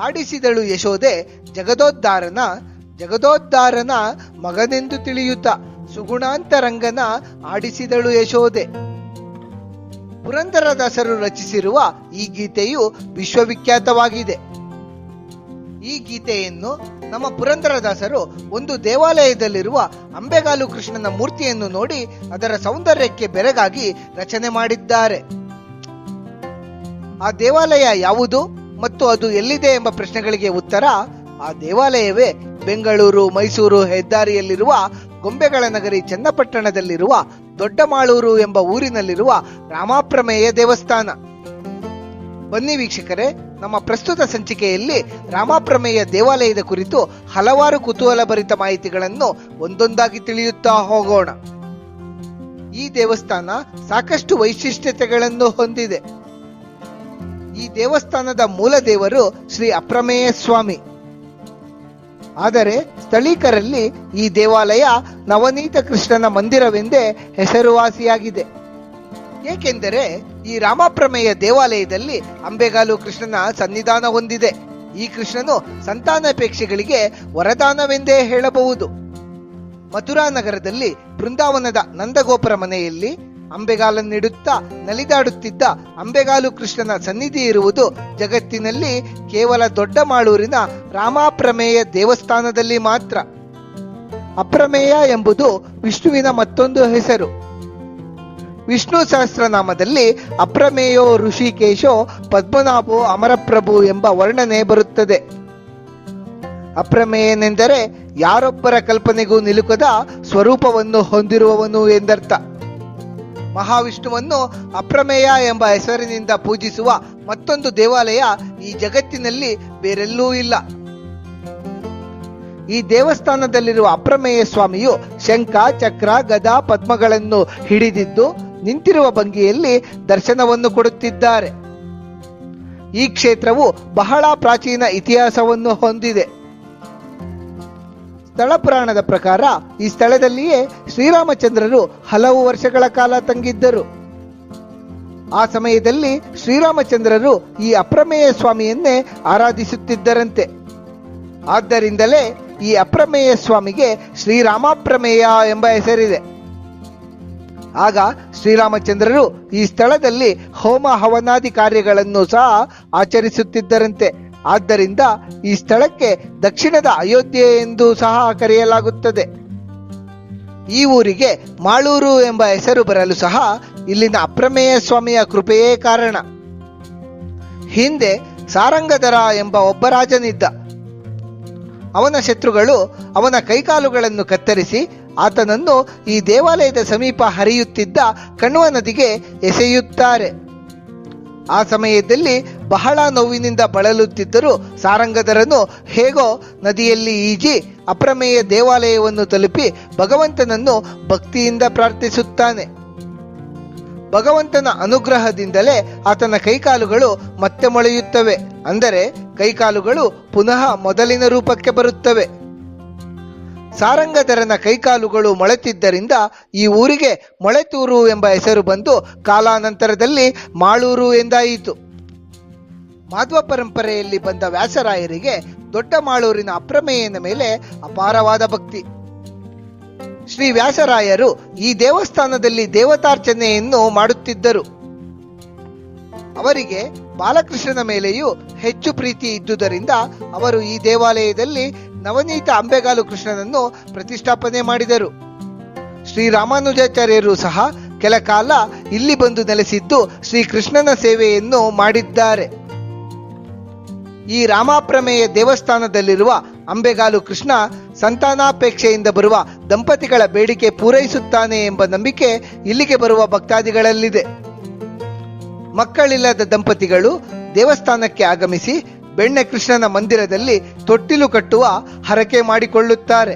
ಆಡಿಸಿದಳು ಯಶೋದೆ ಜಗದೋದ್ಧಾರನ ಮಗನೆಂದು ತಿಳಿಯುತ್ತ ಸುಗುಣಾಂತರಂಗನ ಆಡಿಸಿದಳು ಯಶೋದೆ. ಪುರಂದರದಾಸರು ರಚಿಸಿರುವ ಈ ಗೀತೆಯು ವಿಶ್ವವಿಖ್ಯಾತವಾಗಿದೆ. ಈ ಗೀತೆಯನ್ನು ನಮ್ಮ ಪುರಂದರದಾಸರು ಒಂದು ದೇವಾಲಯದಲ್ಲಿರುವ ಅಂಬೆಗಾಲು ಕೃಷ್ಣನ ಮೂರ್ತಿಯನ್ನು ನೋಡಿ ಅದರ ಸೌಂದರ್ಯಕ್ಕೆ ಬೆರಗಾಗಿ ರಚನೆ ಮಾಡಿದ್ದಾರೆ. ಆ ದೇವಾಲಯ ಯಾವುದು ಮತ್ತು ಅದು ಎಲ್ಲಿದೆ ಎಂಬ ಪ್ರಶ್ನೆಗಳಿಗೆ ಉತ್ತರ, ಆ ದೇವಾಲಯವೇ ಬೆಂಗಳೂರು ಮೈಸೂರು ಹೆದ್ದಾರಿಯಲ್ಲಿರುವ ಗೊಂಬೆಗಳ ನಗರಿ ಚನ್ನಪಟ್ಟಣದಲ್ಲಿರುವ ದೊಡ್ಡಮಾಳೂರು ಎಂಬ ಊರಿನಲ್ಲಿರುವ ರಾಮಪ್ರಮೇಯ ದೇವಸ್ಥಾನ. ಬನ್ನಿ ವೀಕ್ಷಕರೇ, ನಮ್ಮ ಪ್ರಸ್ತುತ ಸಂಚಿಕೆಯಲ್ಲಿ ರಾಮಪ್ರಮೇಯ ದೇವಾಲಯದ ಕುರಿತು ಹಲವಾರು ಕುತೂಹಲಭರಿತ ಮಾಹಿತಿಗಳನ್ನು ಒಂದೊಂದಾಗಿ ತಿಳಿಯುತ್ತಾ ಹೋಗೋಣ. ಈ ದೇವಸ್ಥಾನ ಸಾಕಷ್ಟು ವೈಶಿಷ್ಟ್ಯತೆಗಳನ್ನು ಹೊಂದಿದೆ. ಈ ದೇವಸ್ಥಾನದ ಮೂಲ ದೇವರು ಶ್ರೀ ಅಪ್ರಮೇಯ ಸ್ವಾಮಿ. ಆದರೆ ಸ್ಥಳೀಕರಲ್ಲಿ ಈ ದೇವಾಲಯ ನವನೀತ ಕೃಷ್ಣನ ಮಂದಿರವೆಂದೇ ಹೆಸರುವಾಸಿಯಾಗಿದೆ. ಏಕೆಂದರೆ ಈ ರಾಮಪ್ರಮೇಯ ದೇವಾಲಯದಲ್ಲಿ ಅಂಬೆಗಾಲು ಕೃಷ್ಣನ ಸನ್ನಿಧಾನ ಹೊಂದಿದೆ. ಈ ಕೃಷ್ಣನು ಸಂತಾನಾಪೇಕ್ಷೆಗಳಿಗೆ ವರದಾನವೆಂದೇ ಹೇಳಬಹುದು. ಮಥುರಾ ನಗರದಲ್ಲಿ ಬೃಂದಾವನದ ನಂದಗೋಪುರ ಮನೆಯಲ್ಲಿ ಅಂಬೆಗಾಲನ್ನಿಡುತ್ತಾ ನಲಿದಾಡುತ್ತಿದ್ದ ಅಂಬೆಗಾಲು ಕೃಷ್ಣನ ಸನ್ನಿಧಿ ಇರುವುದು ಜಗತ್ತಿನಲ್ಲಿ ಕೇವಲ ದೊಡ್ಡಮಾಳೂರಿನ ರಾಮಪ್ರಮೇಯ ದೇವಸ್ಥಾನದಲ್ಲಿ ಮಾತ್ರ. ಅಪ್ರಮೇಯ ಎಂಬುದು ವಿಷ್ಣುವಿನ ಮತ್ತೊಂದು ಹೆಸರು. ವಿಷ್ಣು ಸಹಸ್ರನಾಮದಲ್ಲಿ ಅಪ್ರಮೇಯೋ ಋಷಿಕೇಶೋ ಪದ್ಮನಾಭೋ ಅಮರಪ್ರಭು ಎಂಬ ವರ್ಣನೆ ಬರುತ್ತದೆ. ಅಪ್ರಮೇಯನೆಂದರೆ ಯಾರೊಬ್ಬರ ಕಲ್ಪನೆಗೂ ನಿಲುಕದ ಸ್ವರೂಪವನ್ನು ಹೊಂದಿರುವವನು ಎಂದರ್ಥ. ಮಹಾವಿಷ್ಣುವನ್ನು ಅಪ್ರಮೇಯ ಎಂಬ ಹೆಸರಿನಿಂದ ಪೂಜಿಸುವ ಮತ್ತೊಂದು ದೇವಾಲಯ ಈ ಜಗತ್ತಿನಲ್ಲಿ ಬೇರೆಲ್ಲೂ ಇಲ್ಲ. ಈ ದೇವಸ್ಥಾನದಲ್ಲಿರುವ ಅಪ್ರಮೇಯ ಸ್ವಾಮಿಯು ಶಂಖ ಚಕ್ರ ಗದಾ ಪದ್ಮಗಳನ್ನು ಹಿಡಿದಿದ್ದು ನಿಂತಿರುವ ಭಂಗಿಯಲ್ಲಿ ದರ್ಶನವನ್ನು ಕೊಡುತ್ತಿದ್ದಾರೆ. ಈ ಕ್ಷೇತ್ರವು ಬಹಳ ಪ್ರಾಚೀನ ಇತಿಹಾಸವನ್ನು ಹೊಂದಿದೆ. ಸ್ಥಳ ಪುರಾಣದ ಪ್ರಕಾರ ಈ ಸ್ಥಳದಲ್ಲಿಯೇ ಶ್ರೀರಾಮಚಂದ್ರರು ಹಲವು ವರ್ಷಗಳ ಕಾಲ ತಂಗಿದ್ದರು. ಆ ಸಮಯದಲ್ಲಿ ಶ್ರೀರಾಮಚಂದ್ರರು ಈ ಅಪ್ರಮೇಯ ಸ್ವಾಮಿಯನ್ನೇ ಆರಾಧಿಸುತ್ತಿದ್ದರಂತೆ. ಆದ್ದರಿಂದಲೇ ಈ ಅಪ್ರಮೇಯ ಸ್ವಾಮಿಗೆ ಶ್ರೀರಾಮಪ್ರಮೇಯ ಎಂಬ ಹೆಸರಿದೆ. ಆಗ ಶ್ರೀರಾಮಚಂದ್ರರು ಈ ಸ್ಥಳದಲ್ಲಿ ಹೋಮ ಹವನಾದಿ ಕಾರ್ಯಗಳನ್ನು ಸಹ ಆಚರಿಸುತ್ತಿದ್ದರಂತೆ. ಆದ್ದರಿಂದ ಈ ಸ್ಥಳಕ್ಕೆ ದಕ್ಷಿಣದ ಅಯೋಧ್ಯೆ ಎಂದು ಸಹ ಕರೆಯಲಾಗುತ್ತದೆ. ಈ ಊರಿಗೆ ಮಾಳೂರು ಎಂಬ ಹೆಸರು ಬರಲು ಸಹ ಇಲ್ಲಿನ ಅಪ್ರಮೇಯ ಸ್ವಾಮಿಯ ಕೃಪೆಯೇ ಕಾರಣ. ಹಿಂದೆ ಸಾರಂಗಧರ ಎಂಬ ಒಬ್ಬ ರಾಜನಿದ್ದ. ಅವನ ಶತ್ರುಗಳು ಅವನ ಕೈಕಾಲುಗಳನ್ನು ಕತ್ತರಿಸಿ ಆತನನ್ನು ಈ ದೇವಾಲಯದ ಸಮೀಪ ಹರಿಯುತ್ತಿದ್ದ ಕಣ್ವ ನದಿಗೆ ಎಸೆಯುತ್ತಾರೆ. ಆ ಸಮಯದಲ್ಲಿ ಬಹಳ ನೋವಿನಿಂದ ಬಳಲುತ್ತಿದ್ದರೂ ಸಾರಂಗಧರನು ಹೇಗೋ ನದಿಯಲ್ಲಿ ಈಜಿ ಅಪ್ರಮೇಯ ದೇವಾಲಯವನ್ನು ತಲುಪಿ ಭಗವಂತನನ್ನು ಭಕ್ತಿಯಿಂದ ಪ್ರಾರ್ಥಿಸುತ್ತಾನೆ. ಭಗವಂತನ ಅನುಗ್ರಹದಿಂದಲೇ ಆತನ ಕೈಕಾಲುಗಳು ಮತ್ತೆ ಮೊಳೆಯುತ್ತವೆ. ಅಂದರೆ ಕೈಕಾಲುಗಳು ಪುನಃ ಮೊದಲಿನ ರೂಪಕ್ಕೆ ಬರುತ್ತವೆ. ಸಾರಂಗಧರನ ಕೈಕಾಲುಗಳು ಮೊಳೆತಿದ್ದರಿಂದ ಈ ಊರಿಗೆ ಮೊಳೆತೂರು ಎಂಬ ಹೆಸರು ಬಂದು ಕಾಲಾನಂತರದಲ್ಲಿ ಮಾಳೂರು ಎಂದಾಯಿತು. ಮಾಧ್ವ ಪರಂಪರೆಯಲ್ಲಿ ಬಂದ ವ್ಯಾಸರಾಯರಿಗೆ ದೊಡ್ಡ ಮಾಳೂರಿನ ಅಪ್ರಮೇಯನ ಮೇಲೆ ಅಪಾರವಾದ ಭಕ್ತಿ. ಶ್ರೀ ವ್ಯಾಸರಾಯರು ಈ ದೇವಸ್ಥಾನದಲ್ಲಿ ದೇವತಾರ್ಚನೆಯನ್ನು ಮಾಡುತ್ತಿದ್ದರು. ಅವರಿಗೆ ಬಾಲಕೃಷ್ಣನ ಮೇಲೆಯೂ ಹೆಚ್ಚು ಪ್ರೀತಿ ಇದ್ದುದರಿಂದ ಅವರು ಈ ದೇವಾಲಯದಲ್ಲಿ ನವನೀತ ಅಂಬೆಗಾಲು ಕೃಷ್ಣನನ್ನು ಪ್ರತಿಷ್ಠಾಪನೆ ಮಾಡಿದರು. ಶ್ರೀ ರಾಮಾನುಜಾಚಾರ್ಯರು ಸಹ ಕೆಲ ಕಾಲ ಇಲ್ಲಿ ಬಂದು ನೆಲೆಸಿದ್ದು ಶ್ರೀಕೃಷ್ಣನ ಸೇವೆಯನ್ನು ಮಾಡಿದ್ದಾರೆ. ಈ ರಾಮಪ್ರಮೇಯ ದೇವಸ್ಥಾನದಲ್ಲಿರುವ ಅಂಬೆಗಾಲು ಕೃಷ್ಣ ಸಂತಾನಾಪೇಕ್ಷೆಯಿಂದ ಬರುವ ದಂಪತಿಗಳ ಬೇಡಿಕೆ ಪೂರೈಸುತ್ತಾನೆ ಎಂಬ ನಂಬಿಕೆ ಇಲ್ಲಿಗೆ ಬರುವ ಭಕ್ತಾದಿಗಳಲ್ಲಿದೆ. ಮಕ್ಕಳಿಲ್ಲದ ದಂಪತಿಗಳು ದೇವಸ್ಥಾನಕ್ಕೆ ಆಗಮಿಸಿ ಬೆಣ್ಣೆ ಕೃಷ್ಣನ ಮಂದಿರದಲ್ಲಿ ತೊಟ್ಟಿಲು ಕಟ್ಟುವ ಹರಕೆ ಮಾಡಿಕೊಳ್ಳುತ್ತಾರೆ.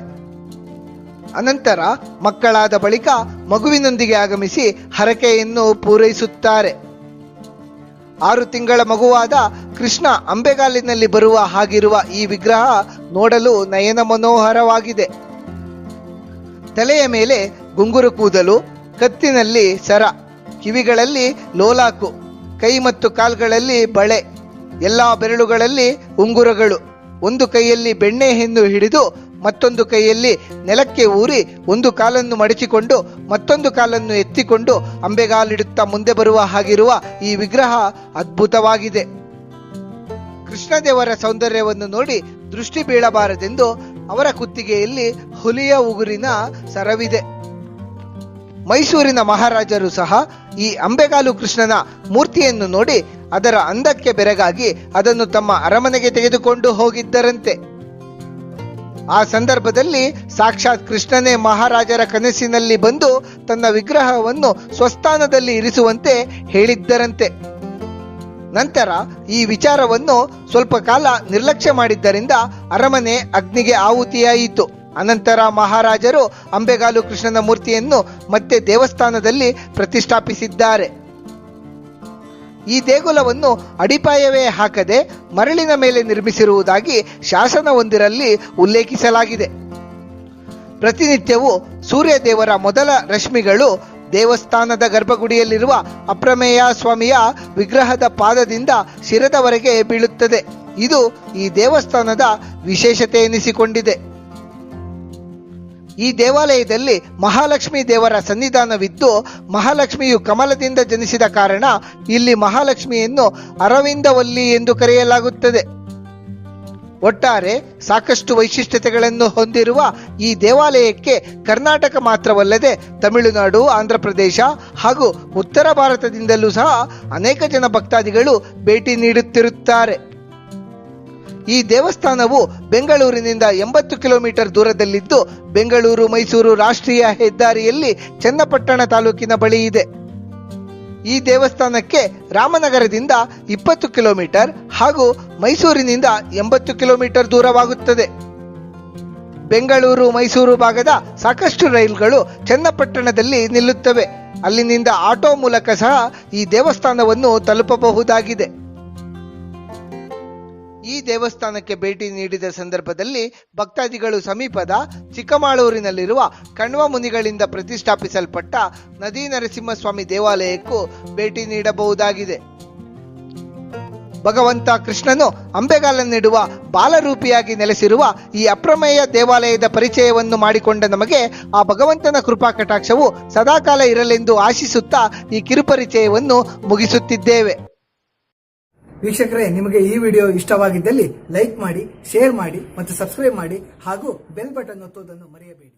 ಅನಂತರ ಮಕ್ಕಳಾದ ಬಳಿಕ ಮಗುವಿನೊಂದಿಗೆ ಆಗಮಿಸಿ ಹರಕೆಯನ್ನು ಪೂರೈಸುತ್ತಾರೆ. 6 ತಿಂಗಳ ಮಗುವಾದ ಕೃಷ್ಣ ಅಂಬೆಗಾಲಿನಲ್ಲಿ ಬರುವ ಹಾಗಿರುವ ಈ ವಿಗ್ರಹ ನೋಡಲು ನಯನ ಮನೋಹರವಾಗಿದೆ. ತಲೆಯ ಮೇಲೆ ಗುಂಗುರು ಕೂದಲು, ಕತ್ತಿನಲ್ಲಿ ಸರ, ಕಿವಿಗಳಲ್ಲಿ ಲೋಲಾಕು, ಕೈ ಮತ್ತು ಕಾಲ್ಗಳಲ್ಲಿ ಬಳೆ, ಎಲ್ಲಾ ಬೆರಳುಗಳಲ್ಲಿ ಉಂಗುರಗಳು. ಒಂದು ಕೈಯಲ್ಲಿ ಬೆಣ್ಣೆಯನ್ನು ಹಿಡಿದು ಮತ್ತೊಂದು ಕೈಯಲ್ಲಿ ನೆಲಕ್ಕೆ ಊರಿ ಒಂದು ಕಾಲನ್ನು ಮಡಚಿಕೊಂಡು ಮತ್ತೊಂದು ಕಾಲನ್ನು ಎತ್ತಿಕೊಂಡು ಅಂಬೆಗಾಲಿಡುತ್ತಾ ಮುಂದೆ ಬರುವ ಹಾಗಿರುವ ಈ ವಿಗ್ರಹ ಅದ್ಭುತವಾಗಿದೆ. ಕೃಷ್ಣದೇವರ ಸೌಂದರ್ಯವನ್ನು ನೋಡಿ ದೃಷ್ಟಿ ಬೀಳಬಾರದೆಂದು ಅವರ ಕುತ್ತಿಗೆಯಲ್ಲಿ ಹುಲಿಯ ಉಗುರಿನ ಸರವಿದೆ. ಮೈಸೂರಿನ ಮಹಾರಾಜರು ಸಹ ಈ ಅಂಬೆಗಾಲು ಕೃಷ್ಣನ ಮೂರ್ತಿಯನ್ನು ನೋಡಿ ಅದರ ಅಂದಕ್ಕೆ ಬೆರಗಾಗಿ ಅದನ್ನು ತಮ್ಮ ಅರಮನೆಗೆ ತೆಗೆದುಕೊಂಡು ಹೋಗಿದ್ದರಂತೆ. ಆ ಸಂದರ್ಭದಲ್ಲಿ ಸಾಕ್ಷಾತ್ ಕೃಷ್ಣನೇ ಮಹಾರಾಜರ ಕನಸಿನಲ್ಲಿ ಬಂದು ತನ್ನ ವಿಗ್ರಹವನ್ನು ಸ್ವಸ್ಥಾನದಲ್ಲಿ ಇರಿಸುವಂತೆ ಹೇಳಿದ್ದರಂತೆ. ನಂತರ ಈ ವಿಚಾರವನ್ನು ಸ್ವಲ್ಪ ಕಾಲ ನಿರ್ಲಕ್ಷ್ಯ ಮಾಡಿದ್ದರಿಂದ ಅರಮನೆ ಅಗ್ನಿಗೆ ಆಹುತಿಯಾಯಿತು. ಅನಂತರ ಮಹಾರಾಜರು ಅಂಬೆಗಾಲು ಕೃಷ್ಣನ ಮೂರ್ತಿಯನ್ನು ಮತ್ತೆ ದೇವಸ್ಥಾನದಲ್ಲಿ ಪ್ರತಿಷ್ಠಾಪಿಸಿದ್ದಾರೆ. ಈ ದೇಗುಲವನ್ನು ಅಡಿಪಾಯವೇ ಹಾಕದೆ ಮರಳಿನ ಮೇಲೆ ನಿರ್ಮಿಸಿರುವುದಾಗಿ ಶಾಸನವೊಂದರಲ್ಲಿ ಉಲ್ಲೇಖಿಸಲಾಗಿದೆ. ಪ್ರತಿನಿತ್ಯವೂ ಸೂರ್ಯದೇವರ ಮೊದಲ ರಶ್ಮಿಗಳು ದೇವಸ್ಥಾನದ ಗರ್ಭಗುಡಿಯಲ್ಲಿರುವ ಅಪ್ರಮೇಯ ಸ್ವಾಮಿಯ ವಿಗ್ರಹದ ಪಾದದಿಂದ ಶಿರದವರೆಗೆ ಬೀಳುತ್ತದೆ. ಇದು ಈ ದೇವಸ್ಥಾನದ ವಿಶೇಷತೆ ಎನಿಸಿಕೊಂಡಿದೆ. ಈ ದೇವಾಲಯದಲ್ಲಿ ಮಹಾಲಕ್ಷ್ಮಿ ದೇವರ ಸನ್ನಿಧಾನವಿದ್ದು ಮಹಾಲಕ್ಷ್ಮಿಯು ಕಮಲದಿಂದ ಜನಿಸಿದ ಕಾರಣ ಇಲ್ಲಿ ಮಹಾಲಕ್ಷ್ಮಿಯನ್ನು ಅರವಿಂದವಲ್ಲಿ ಎಂದು ಕರೆಯಲಾಗುತ್ತದೆ. ಒಟ್ಟಾರೆ ಸಾಕಷ್ಟು ವೈಶಿಷ್ಟ್ಯತೆಗಳನ್ನು ಹೊಂದಿರುವ ಈ ದೇವಾಲಯಕ್ಕೆ ಕರ್ನಾಟಕ ಮಾತ್ರವಲ್ಲದೆ ತಮಿಳುನಾಡು, ಆಂಧ್ರಪ್ರದೇಶ ಹಾಗೂ ಉತ್ತರ ಭಾರತದಿಂದಲೂ ಸಹ ಅನೇಕ ಜನ ಭಕ್ತಾದಿಗಳು ಭೇಟಿ ನೀಡುತ್ತಿರುತ್ತಾರೆ. ಈ ದೇವಸ್ಥಾನವು ಬೆಂಗಳೂರಿನಿಂದ 80 ಕಿಲೋಮೀಟರ್ ದೂರದಲ್ಲಿದ್ದು ಬೆಂಗಳೂರು ಮೈಸೂರು ರಾಷ್ಟ್ರೀಯ ಹೆದ್ದಾರಿಯಲ್ಲಿ ಚನ್ನಪಟ್ಟಣ ತಾಲೂಕಿನ ಬಳಿ ಇದೆ. ಈ ದೇವಸ್ಥಾನಕ್ಕೆ ರಾಮನಗರದಿಂದ 20 ಕಿಲೋಮೀಟರ್ ಹಾಗೂ ಮೈಸೂರಿನಿಂದ 80 ಕಿಲೋಮೀಟರ್ ದೂರವಾಗುತ್ತದೆ. ಬೆಂಗಳೂರು ಮೈಸೂರು ಭಾಗದ ಸಾಕಷ್ಟು ರೈಲುಗಳು ಚನ್ನಪಟ್ಟಣದಲ್ಲಿ ನಿಲ್ಲುತ್ತವೆ. ಅಲ್ಲಿನಿಂದ ಆಟೋ ಮೂಲಕ ಸಹ ಈ ದೇವಸ್ಥಾನವನ್ನು ತಲುಪಬಹುದಾಗಿದೆ. ಈ ದೇವಸ್ಥಾನಕ್ಕೆ ಭೇಟಿ ನೀಡಿದ ಸಂದರ್ಭದಲ್ಲಿ ಭಕ್ತಾದಿಗಳು ಸಮೀಪದ ಚಿಕ್ಕಮಾಳೂರಿನಲ್ಲಿರುವ ಕಣ್ವ ಮುನಿಗಳಿಂದ ಪ್ರತಿಷ್ಠಾಪಿಸಲ್ಪಟ್ಟ ನದಿ ನರಸಿಂಹಸ್ವಾಮಿ ದೇವಾಲಯಕ್ಕೂ ಭೇಟಿ ನೀಡಬಹುದಾಗಿದೆ. ಭಗವಂತ ಕೃಷ್ಣನು ಅಂಬೆಗಾಲನ್ನಿಡುವ ಬಾಲರೂಪಿಯಾಗಿ ನೆಲೆಸಿರುವ ಈ ಅಪ್ರಮೇಯ ದೇವಾಲಯದ ಪರಿಚಯವನ್ನು ಮಾಡಿಕೊಂಡ ನಮಗೆ ಆ ಭಗವಂತನ ಕೃಪಾ ಕಟಾಕ್ಷವು ಸದಾಕಾಲ ಇರಲೆಂದು ಆಶಿಸುತ್ತಾ ಈ ಕಿರುಪರಿಚಯವನ್ನು ಮುಗಿಸುತ್ತಿದ್ದೇವೆ. ವೀಕ್ಷಕರೇ, ನಿಮಗೆ ಈ ವಿಡಿಯೋ ಇಷ್ಟವಾಗಿದ್ದಲ್ಲಿ ಲೈಕ್ ಮಾಡಿ, ಶೇರ್ ಮಾಡಿ ಮತ್ತು ಸಬ್ಸ್ಕ್ರೈಬ್ ಮಾಡಿ ಹಾಗೂ ಬೆಲ್ ಬಟನ್ ಒತ್ತುವುದನ್ನು ಮರೆಯಬೇಡಿ.